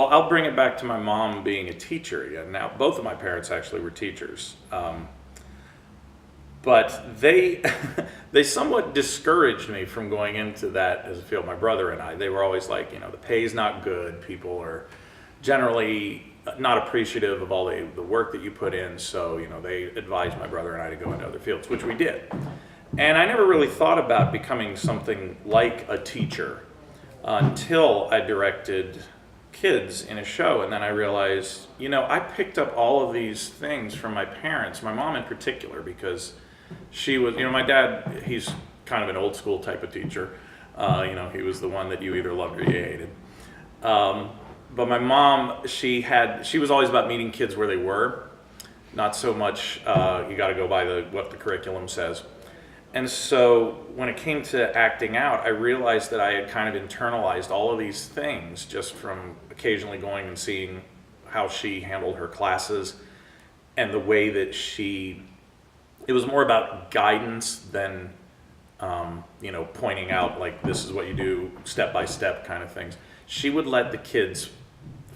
Well, I'll bring it back to my mom being a teacher. Yeah, now, both of my parents actually were teachers. But they they somewhat discouraged me from going into that as a field. My brother and I, they were always like, the pay's not good. People are generally not appreciative of all the work that you put in. So, they advised my brother and I to go into other fields, which we did. And I never really thought about becoming something like a teacher until I directed kids in a show. And then I realized, I picked up all of these things from my parents, my mom in particular, because she was, my dad, he's kind of an old school type of teacher. He was the one that you either loved or you hated. But my mom, she was always about meeting kids where they were, not so much you got to go by what the curriculum says. And so when it came to acting out, I realized that I had kind of internalized all of these things just from occasionally going and seeing how she handled her classes and the way that it was more about guidance than, pointing out like, this is what you do step by step kind of things. She would let the kids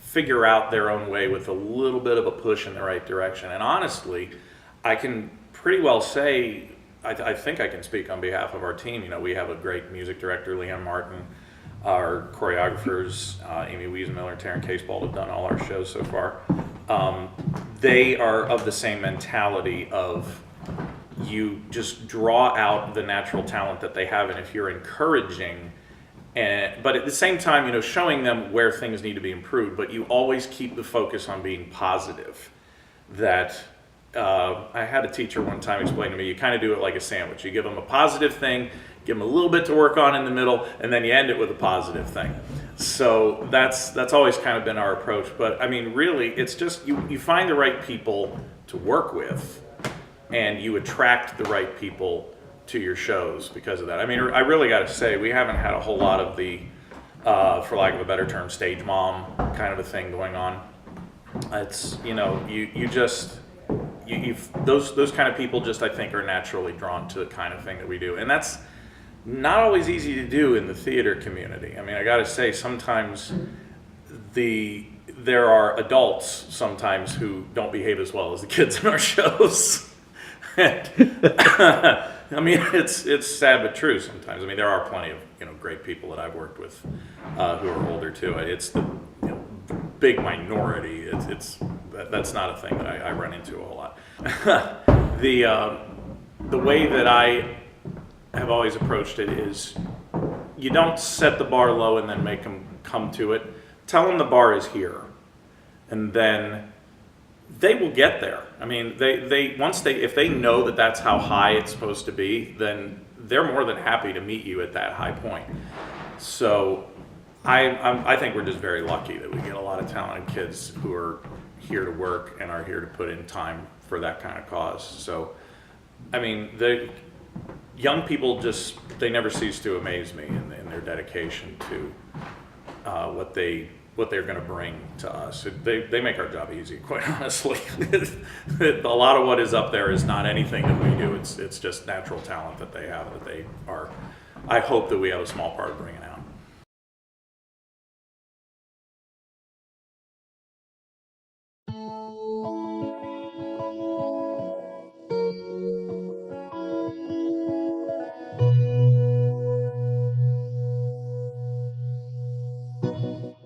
figure out their own way with a little bit of a push in the right direction. And honestly, I can pretty well say, I think I can speak on behalf of our team. We have a great music director, Leanne Martin. Our choreographers, Amy Wiesenmiller and Taryn Caseball, have done all our shows so far. They are of the same mentality of you just draw out the natural talent that they have, and if you're encouraging, but at the same time, showing them where things need to be improved, but you always keep the focus on being positive. That I had a teacher one time explain to me, you kind of do it like a sandwich. You give them a positive thing, give them a little bit to work on in the middle, and then you end it with a positive thing. So that's always kind of been our approach. But I mean, really, it's just you find the right people to work with, and you attract the right people to your shows because of that. I mean, I really got to say, we haven't had a whole lot of the, for lack of a better term, stage mom kind of a thing going on. It's, those kind of people just, I think, are naturally drawn to the kind of thing that we do. And that's not always easy to do in the theater community. I mean, I got to say, sometimes there are adults sometimes who don't behave as well as the kids in our shows. I mean, it's sad but true sometimes. I mean, there are plenty of great people that I've worked with who are older too. It's the big minority. That's not a thing that I run into a whole lot. The way that I have always approached it is, you don't set the bar low and then make them come to it. Tell them the bar is here, and then they will get there. I mean, if they know that that's how high it's supposed to be, then they're more than happy to meet you at that high point. So I think we're just very lucky that we get a lot of talented kids who are here to work and are here to put in time for that kind of cause. So, I mean, the young people they never cease to amaze me in their dedication to what they're going to bring to us. They make our job easy, quite honestly. A lot of what is up there is not anything that we do. It's just natural talent that they have, that they are. I hope that we have a small part of bringing out.